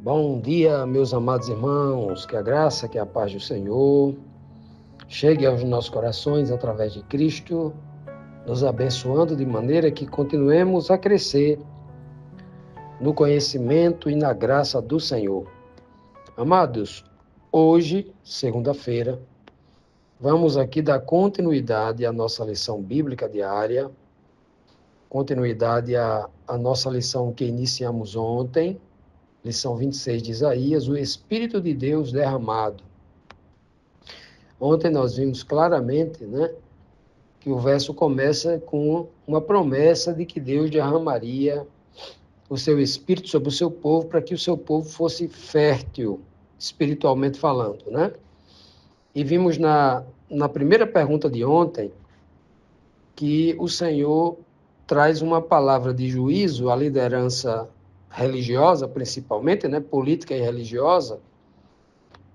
Bom dia, meus amados irmãos, que a graça, que a paz do Senhor chegue aos nossos corações através de Cristo, nos abençoando de maneira que continuemos a crescer no conhecimento e na graça do Senhor. Amados, hoje, segunda-feira, vamos aqui dar continuidade à nossa lição bíblica diária, continuidade à nossa lição que iniciamos ontem, lição 26 de Isaías, o Espírito de Deus derramado. Ontem nós vimos claramente, que o verso começa com uma promessa de que Deus derramaria o seu Espírito sobre o seu povo para que o seu povo fosse fértil, espiritualmente falando, E vimos na primeira pergunta de ontem que o Senhor traz uma palavra de juízo à liderança religiosa, principalmente, política e religiosa,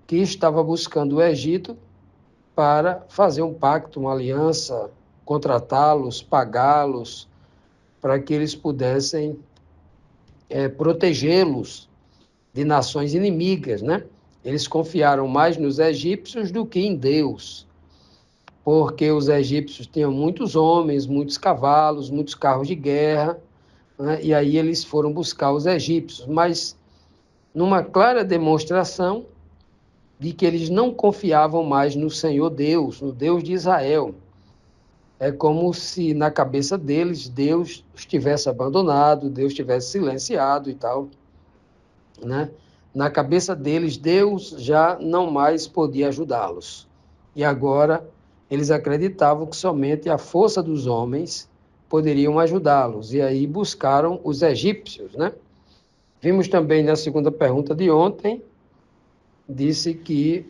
que estava buscando o Egito para fazer um pacto, uma aliança, contratá-los, pagá-los, para que eles pudessem protegê-los de nações inimigas, Eles confiaram mais nos egípcios do que em Deus, porque os egípcios tinham muitos homens, muitos cavalos, muitos carros de guerra, e aí eles foram buscar os egípcios, mas numa clara demonstração de que eles não confiavam mais no Senhor Deus, no Deus de Israel. É como se na cabeça deles Deus os tivesse abandonado, Deus tivesse silenciado e tal, Na cabeça deles Deus já não mais podia ajudá-los. E agora eles acreditavam que somente a força dos homens poderiam ajudá-los. E aí buscaram os egípcios, Vimos também na segunda pergunta de ontem, disse que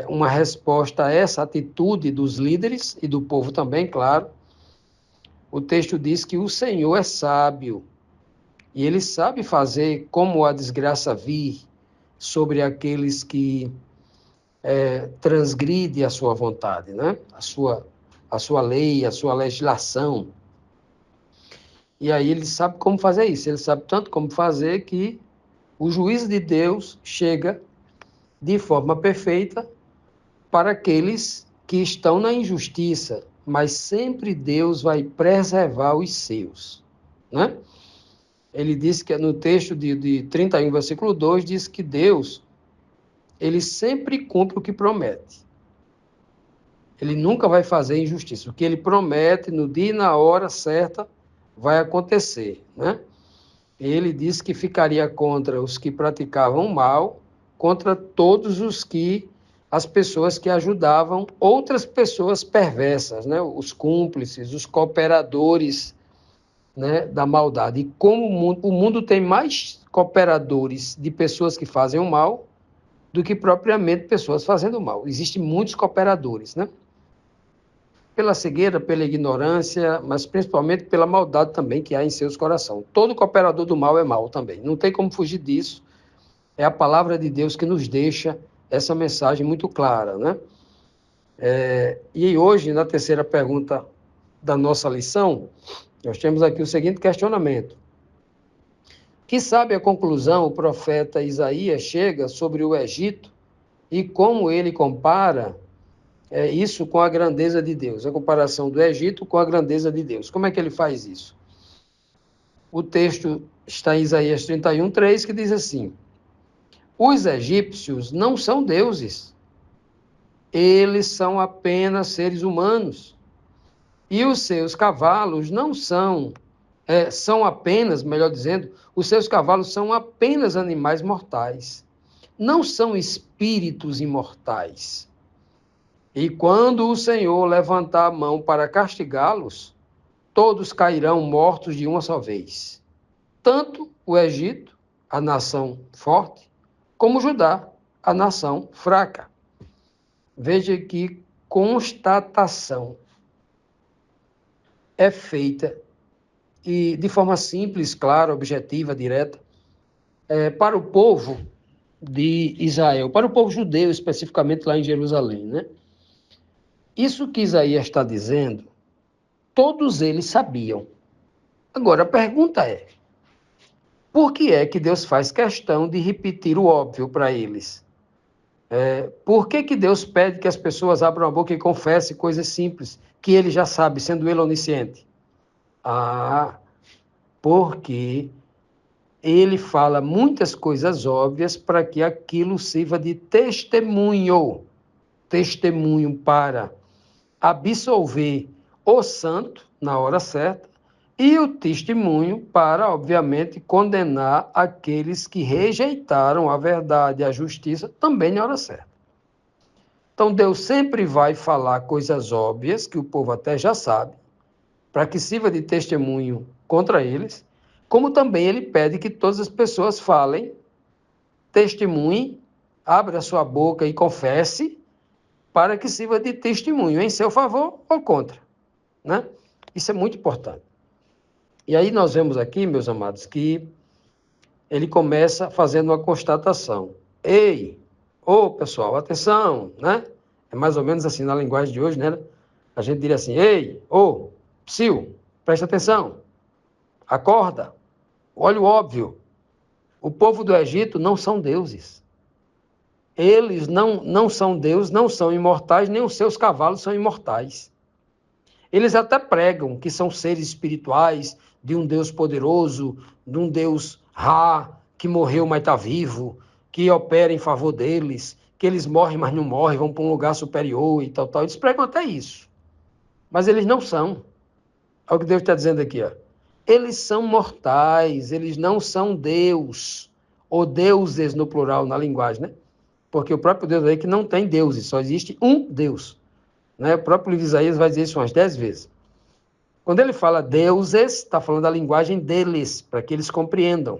uma resposta a essa atitude dos líderes e do povo também, claro. O texto diz que o Senhor é sábio e ele sabe fazer como a desgraça vir sobre aqueles que transgridem a sua vontade, a sua lei, a sua legislação. E aí ele sabe como fazer isso. Ele sabe tanto como fazer que o juízo de Deus chega de forma perfeita para aqueles que estão na injustiça, mas sempre Deus vai preservar os seus, Ele diz que no texto de 31, versículo 2, diz que Deus, ele sempre cumpre o que promete. Ele nunca vai fazer injustiça. O que ele promete, no dia e na hora certa, vai acontecer, Ele disse que ficaria contra os que praticavam mal, contra todos as pessoas que ajudavam outras pessoas perversas, Os cúmplices, os cooperadores, da maldade. E como o mundo tem mais cooperadores de pessoas que fazem o mal do que propriamente pessoas fazendo mal. Existem muitos cooperadores, Pela cegueira, pela ignorância, mas principalmente pela maldade também que há em seus corações. Todo cooperador do mal é mal também. Não tem como fugir disso. É a palavra de Deus que nos deixa essa mensagem muito clara, E hoje, na terceira pergunta da nossa lição, nós temos aqui o seguinte questionamento. Que sabe a conclusão o profeta Isaías chega sobre o Egito e como ele compara isso com a grandeza de Deus, a comparação do Egito com a grandeza de Deus. Como é que ele faz isso? O texto está em Isaías 31, 3, que diz assim: os egípcios não são deuses, eles são apenas seres humanos, e os seus cavalos não são apenas, melhor dizendo, os seus cavalos são apenas animais mortais, não são espíritos imortais. E quando o Senhor levantar a mão para castigá-los, todos cairão mortos de uma só vez. Tanto o Egito, a nação forte, como Judá, a nação fraca. Veja que constatação é feita e de forma simples, clara, objetiva, direta, para o povo de Israel, para o povo judeu, especificamente lá em Jerusalém, Isso que Isaías está dizendo, todos eles sabiam. Agora, a pergunta é, Por que é que Deus faz questão de repetir o óbvio para eles? Por que Deus pede que as pessoas abram a boca e confessem coisas simples que ele já sabe, sendo ele onisciente? Porque ele fala muitas coisas óbvias para que aquilo sirva de testemunho para absolver o santo na hora certa e o testemunho para, obviamente, condenar aqueles que rejeitaram a verdade e a justiça também na hora certa. Então, Deus sempre vai falar coisas óbvias, que o povo até já sabe, para que sirva de testemunho contra eles, como também ele pede que todas as pessoas falem, testemunhem, abra sua boca e confesse, para que sirva de testemunho em seu favor ou contra, né? Isso é muito importante. E aí nós vemos aqui, meus amados, que ele começa fazendo uma constatação. Ei, pessoal, atenção, né? É mais ou menos assim na linguagem de hoje, né? A gente diria assim, ei, psiu, presta atenção, acorda, olha o óbvio. O povo do Egito não são deuses. Eles não são deuses, não são imortais, nem os seus cavalos são imortais. Eles até pregam que são seres espirituais de um Deus poderoso, de um Deus Ra, que morreu, mas está vivo, que opera em favor deles, que eles morrem, mas não morrem, vão para um lugar superior e tal. Eles pregam até isso. Mas eles não são. Olha o que Deus está dizendo aqui. Ó. Eles são mortais, eles não são Deus, ou deuses no plural, na linguagem, né? Porque o próprio Deus aí que não tem deuses, só existe um Deus. Né? O próprio livro de Isaías vai dizer isso umas 10 vezes. Quando ele fala deuses, está falando da linguagem deles, para que eles compreendam.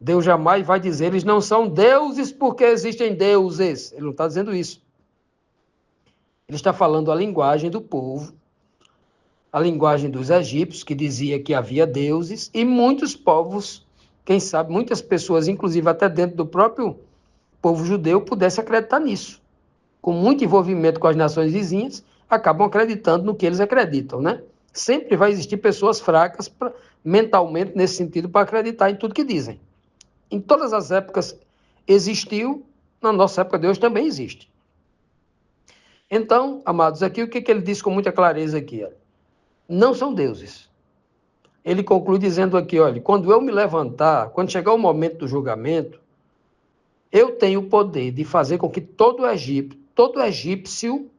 Deus jamais vai dizer, eles não são deuses porque existem deuses. Ele não está dizendo isso. Ele está falando a linguagem do povo, a linguagem dos egípcios, que dizia que havia deuses, e muitos povos, quem sabe, muitas pessoas, inclusive até dentro do próprio povo judeu, pudessem acreditar nisso. Com muito envolvimento com as nações vizinhas, acabam acreditando no que eles acreditam, né? Sempre vai existir pessoas fracas mentalmente nesse sentido para acreditar em tudo que dizem. Em todas as épocas existiu, na nossa época de hoje também existe. Então, amados, aqui o que ele diz com muita clareza aqui? Ó? Não são deuses. Ele conclui dizendo aqui, olha, quando eu me levantar, quando chegar o momento do julgamento, eu tenho o poder de fazer com que todo egípcio,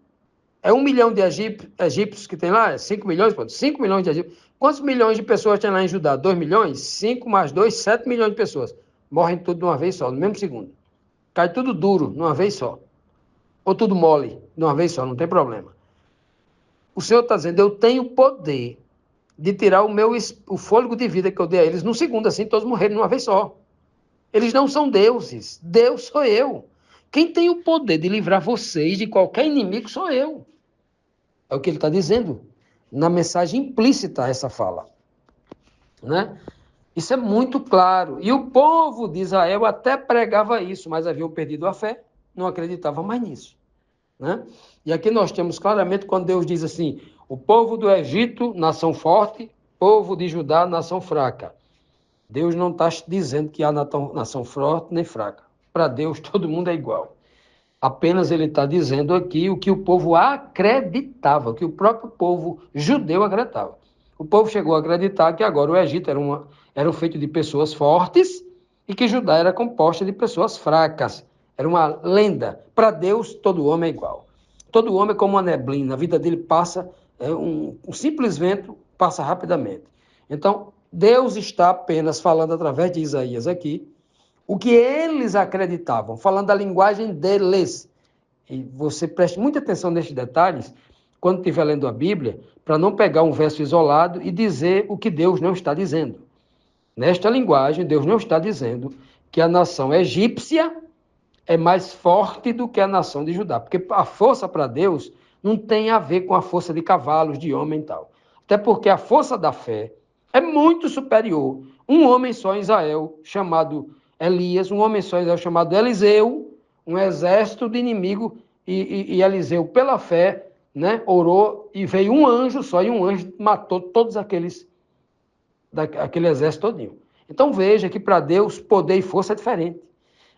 é 1 milhão de egípcios que tem lá, 5 milhões, 5 milhões de egípcios. Quantos milhões de pessoas tem lá em Judá? 2 milhões? 5 mais 2, 7 milhões de pessoas. Morrem tudo de uma vez só, no mesmo segundo. Cai tudo duro, de uma vez só. Ou tudo mole, de uma vez só, não tem problema. O Senhor está dizendo, eu tenho poder de tirar o fôlego de vida que eu dei a eles num segundo, assim, todos morreram de uma vez só. Eles não são deuses, Deus sou eu. Quem tem o poder de livrar vocês de qualquer inimigo sou eu. É o que ele está dizendo na mensagem implícita a essa fala. Né? Isso é muito claro. E o povo de Israel até pregava isso, mas haviam perdido a fé, não acreditavam mais nisso. Né? E aqui nós temos claramente quando Deus diz assim, o povo do Egito, nação forte, povo de Judá, nação fraca. Deus não está dizendo que há nação forte nem fraca. Para Deus todo mundo é igual. Apenas ele está dizendo aqui o que o povo acreditava, o que o próprio povo judeu acreditava. O povo chegou a acreditar que agora o Egito era feito de pessoas fortes e que Judá era composta de pessoas fracas. Era uma lenda. Para Deus, todo homem é igual. Todo homem é como uma neblina. A vida dele passa, um simples vento passa rapidamente. Então, Deus está apenas falando através de Isaías aqui, o que eles acreditavam, falando a linguagem deles. E você preste muita atenção nestes detalhes quando estiver lendo a Bíblia, para não pegar um verso isolado e dizer o que Deus não está dizendo. Nesta linguagem, Deus não está dizendo que a nação egípcia é mais forte do que a nação de Judá, porque a força para Deus não tem a ver com a força de cavalos, de homem e tal. Até porque a força da fé é muito superior. Um homem só em Israel, chamado Elias, um homem só em Israel, chamado Eliseu, um exército de inimigo, e Eliseu, pela fé, né, orou, e veio um anjo só, e um anjo matou todos aquele exército todinho. Então veja que para Deus poder e força é diferente.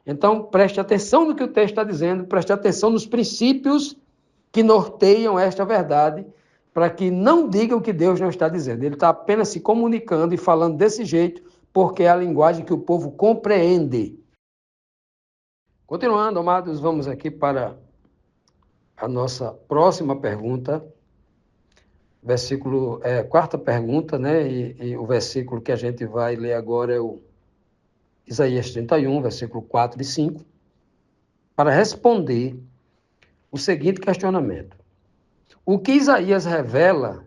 Então preste atenção no que o texto está dizendo, preste atenção nos princípios que norteiam esta verdade, para que não digam que Deus não está dizendo. Ele está apenas se comunicando e falando desse jeito, porque é a linguagem que o povo compreende. Continuando, amados, vamos aqui para a nossa próxima pergunta. Quarta pergunta, né? E o versículo que a gente vai ler agora é o Isaías 31, versículo 4 e 5, para responder o seguinte questionamento. O que Isaías revela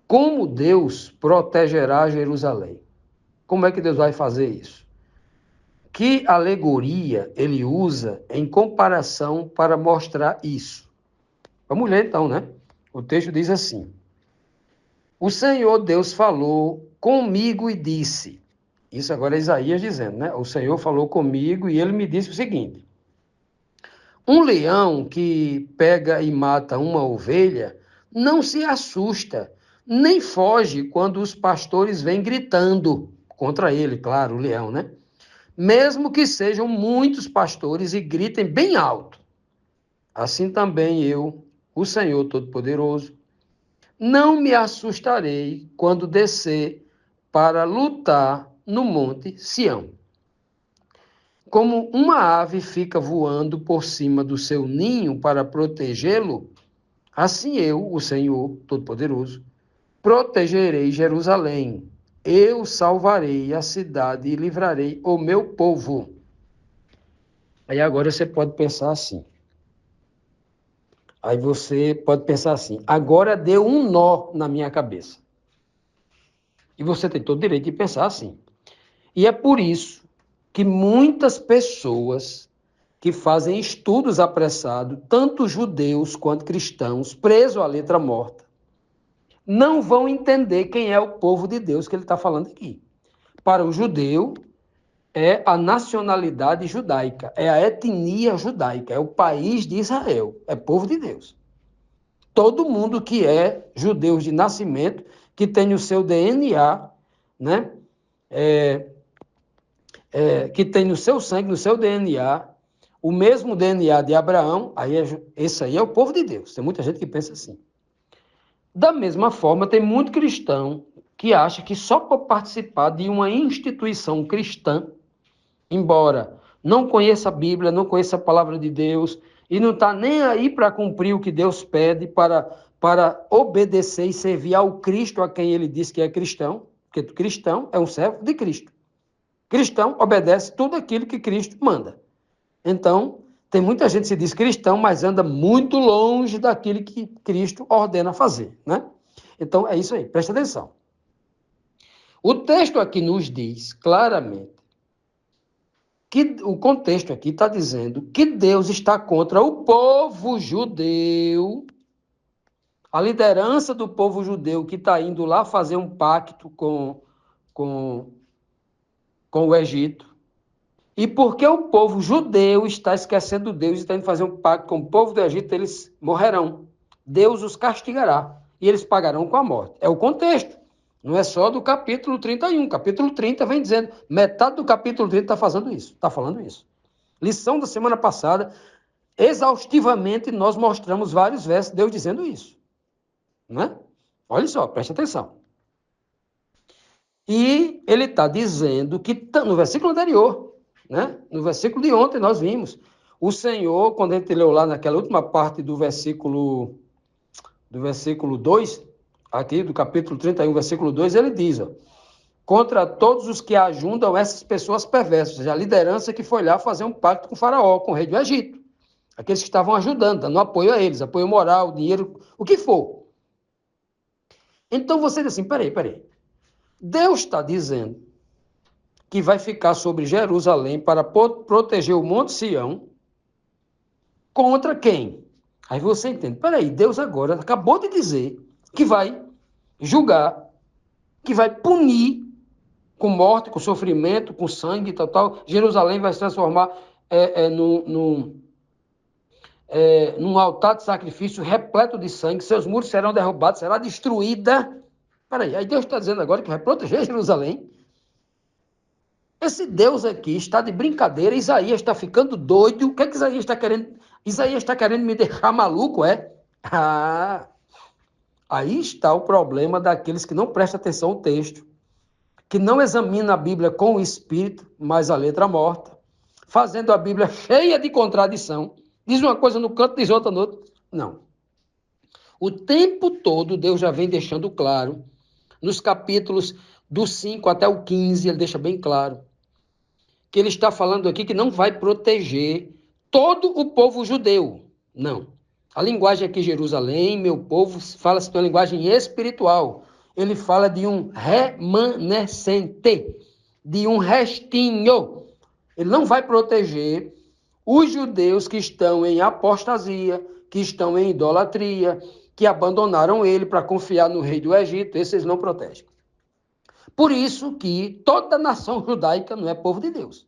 como Deus protegerá Jerusalém? Como é que Deus vai fazer isso? Que alegoria ele usa em comparação para mostrar isso? Vamos ler então, né? O texto diz assim: O Senhor Deus falou comigo e disse. Isso agora é Isaías dizendo, né? O Senhor falou comigo e ele me disse o seguinte: um leão que pega e mata uma ovelha não se assusta, nem foge quando os pastores vêm gritando contra ele, claro, o leão, né? Mesmo que sejam muitos pastores e gritem bem alto. Assim também eu, o Senhor Todo-Poderoso, não me assustarei quando descer para lutar no monte Sião. Como uma ave fica voando por cima do seu ninho para protegê-lo, assim eu, o Senhor Todo-Poderoso, protegerei Jerusalém. Eu salvarei a cidade e livrarei o meu povo. Aí agora você pode pensar assim. Agora deu um nó na minha cabeça. E você tem todo o direito de pensar assim. E é por isso que muitas pessoas que fazem estudos apressados, tanto judeus quanto cristãos, presos à letra morta, não vão entender quem é o povo de Deus que ele está falando aqui. Para o judeu, é a nacionalidade judaica, é a etnia judaica, é o país de Israel, é povo de Deus. Todo mundo que é judeu de nascimento, que tem o seu DNA, né? Que tem no seu sangue, no seu DNA, o mesmo DNA de Abraão, esse aí é o povo de Deus. Tem muita gente que pensa assim. Da mesma forma, tem muito cristão que acha que só por participar de uma instituição cristã, embora não conheça a Bíblia, não conheça a palavra de Deus, e não está nem aí para cumprir o que Deus pede, para obedecer e servir ao Cristo a quem ele diz que é cristão, porque cristão é um servo de Cristo. Cristão obedece tudo aquilo que Cristo manda. Então, tem muita gente que se diz cristão, mas anda muito longe daquilo que Cristo ordena fazer, né? Então, é isso aí, presta atenção. O texto aqui nos diz claramente que o contexto aqui está dizendo que Deus está contra o povo judeu, a liderança do povo judeu que está indo lá fazer um pacto com o Egito. E porque o povo judeu está esquecendo Deus e está indo fazer um pacto com o povo do Egito, eles morrerão. Deus os castigará e eles pagarão com a morte. É o contexto. Não é só do capítulo 31. Capítulo 30 vem dizendo, metade do capítulo 30 está fazendo isso, está falando isso. Lição da semana passada, exaustivamente nós mostramos vários versos de Deus dizendo isso. Né? Olha só, preste atenção. E ele está dizendo que, no versículo anterior, né? No versículo de ontem nós vimos, o Senhor, quando a gente leu lá naquela última parte do versículo 2, aqui do capítulo 31, versículo 2, ele diz, ó, contra todos os que ajudam essas pessoas perversas, a liderança que foi lá fazer um pacto com o faraó, com o rei do Egito, aqueles que estavam ajudando, dando apoio a eles, apoio moral, dinheiro, o que for. Então você diz assim, peraí, Deus está dizendo que vai ficar sobre Jerusalém para proteger o Monte Sião contra quem? Aí você entende, peraí, Deus agora acabou de dizer que vai julgar, que vai punir com morte, com sofrimento, com sangue e tal. Jerusalém vai se transformar num altar de sacrifício repleto de sangue, seus muros serão derrubados, será destruída. Peraí, aí Deus está dizendo agora que vai proteger Jerusalém. Esse Deus aqui está de brincadeira, Isaías está ficando doido. O que é que Isaías está querendo? Isaías está querendo me deixar maluco, é? Ah, aí está o problema daqueles que não prestam atenção ao texto, que não examinam a Bíblia com o espírito, mas a letra morta, fazendo a Bíblia cheia de contradição. Diz uma coisa no canto, diz outra no outro. Não. O tempo todo Deus já vem deixando claro, nos capítulos do 5 até o 15, ele deixa bem claro, que ele está falando aqui que não vai proteger todo o povo judeu. Não. A linguagem aqui, Jerusalém, meu povo, fala-se de uma linguagem espiritual. Ele fala de um remanescente, de um restinho. Ele não vai proteger os judeus que estão em apostasia, que estão em idolatria, que abandonaram ele para confiar no rei do Egito. Esses não protegem. Por isso que toda nação judaica não é povo de Deus.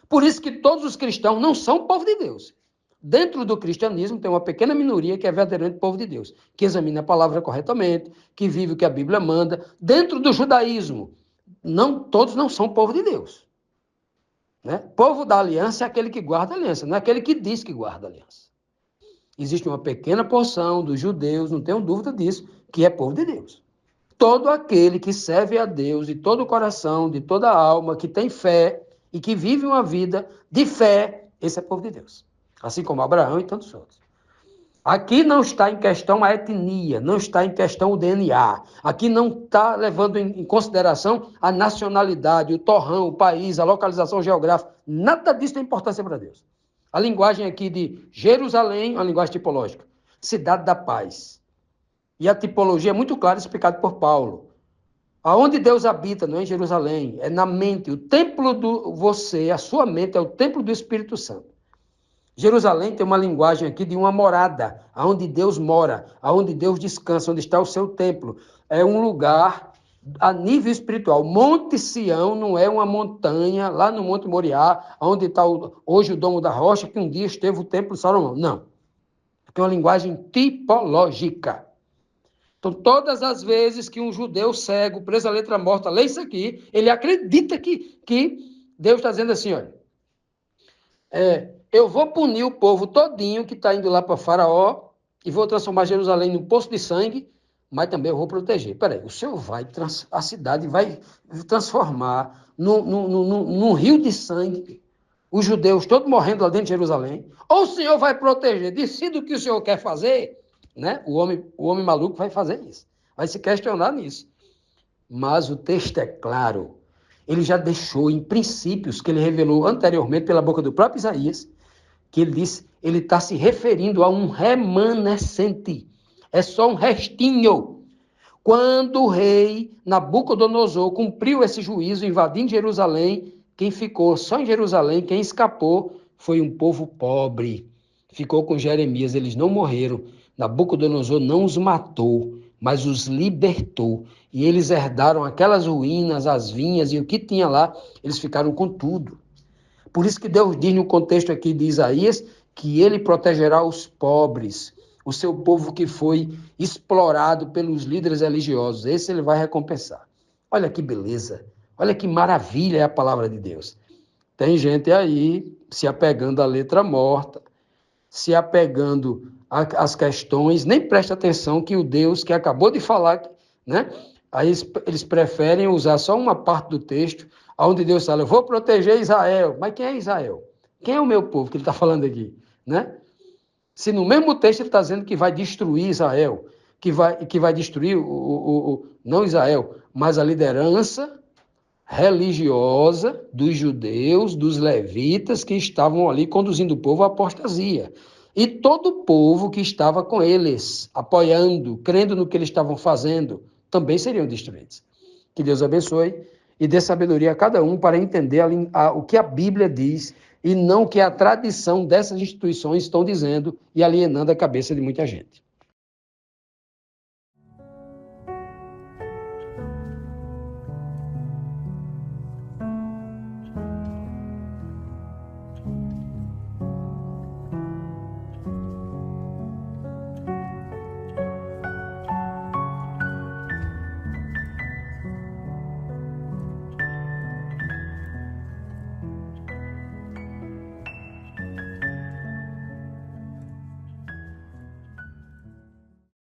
Por isso que todos os cristãos não são povo de Deus. Dentro do cristianismo tem uma pequena minoria que é verdadeiramente povo de Deus, que examina a palavra corretamente, que vive o que a Bíblia manda. Dentro do judaísmo, todos não são povo de Deus. Né? Povo da aliança é aquele que guarda a aliança, não é aquele que diz que guarda a aliança. Existe uma pequena porção dos judeus, não tenho dúvida disso, que é povo de Deus. Todo aquele que serve a Deus de todo o coração, de toda a alma, que tem fé e que vive uma vida de fé, esse é povo de Deus. Assim como Abraão e tantos outros. Aqui não está em questão a etnia, não está em questão o DNA. Aqui não está levando em consideração a nacionalidade, o torrão, o país, a localização geográfica. Nada disso tem importância para Deus. A linguagem aqui de Jerusalém é uma linguagem tipológica. Cidade da paz. E a tipologia é muito clara, explicada por Paulo. Aonde Deus habita, não é em Jerusalém, é na mente. O templo do você, a sua mente, é o templo do Espírito Santo. Jerusalém tem uma linguagem aqui de uma morada, aonde Deus mora, aonde Deus descansa, onde está o seu templo. É um lugar a nível espiritual. Monte Sião não é uma montanha lá no Monte Moriá, onde está hoje o Domo da Rocha, que um dia esteve o templo de Salomão. Não. É uma linguagem tipológica. Então, todas as vezes que um judeu cego, preso à letra morta, lê isso aqui, ele acredita que Deus está dizendo assim, olha, eu vou punir o povo todinho que está indo lá para Faraó e vou transformar Jerusalém num poço de sangue, mas também eu vou proteger. Peraí, o Senhor a cidade vai transformar num rio de sangue, os judeus todos morrendo lá dentro de Jerusalém, ou o Senhor vai proteger? Decida o que o Senhor quer fazer, né? O homem maluco vai fazer isso, vai se questionar nisso. Mas o texto é claro, ele já deixou em princípios que ele revelou anteriormente pela boca do próprio Isaías, que ele disse, ele está se referindo a um remanescente, é só um restinho. Quando o rei Nabucodonosor cumpriu esse juízo, invadindo Jerusalém, quem ficou só em Jerusalém, quem escapou, foi um povo pobre. Ficou com Jeremias, eles não morreram. Nabucodonosor não os matou, mas os libertou. E eles herdaram aquelas ruínas, as vinhas e o que tinha lá, eles ficaram com tudo. Por isso que Deus diz no contexto aqui de Isaías que ele protegerá os pobres, o seu povo que foi explorado pelos líderes religiosos. Esse ele vai recompensar. Olha que beleza, olha que maravilha é a palavra de Deus. Tem gente aí se apegando à letra morta, se apegando às questões, nem presta atenção que o Deus que acabou de falar, né? Aí eles preferem usar só uma parte do texto, onde Deus fala, eu vou proteger Israel. Mas quem é Israel? Quem é o meu povo que ele está falando aqui? Né? Se no mesmo texto ele está dizendo que vai destruir Israel, que vai destruir não Israel, mas a liderança religiosa dos judeus, dos levitas que estavam ali conduzindo o povo à apostasia. E todo o povo que estava com eles, apoiando, crendo no que eles estavam fazendo, também seriam destruídos. Que Deus abençoe e dê sabedoria a cada um para entender o que a Bíblia diz e não o que a tradição dessas instituições estão dizendo e alienando a cabeça de muita gente.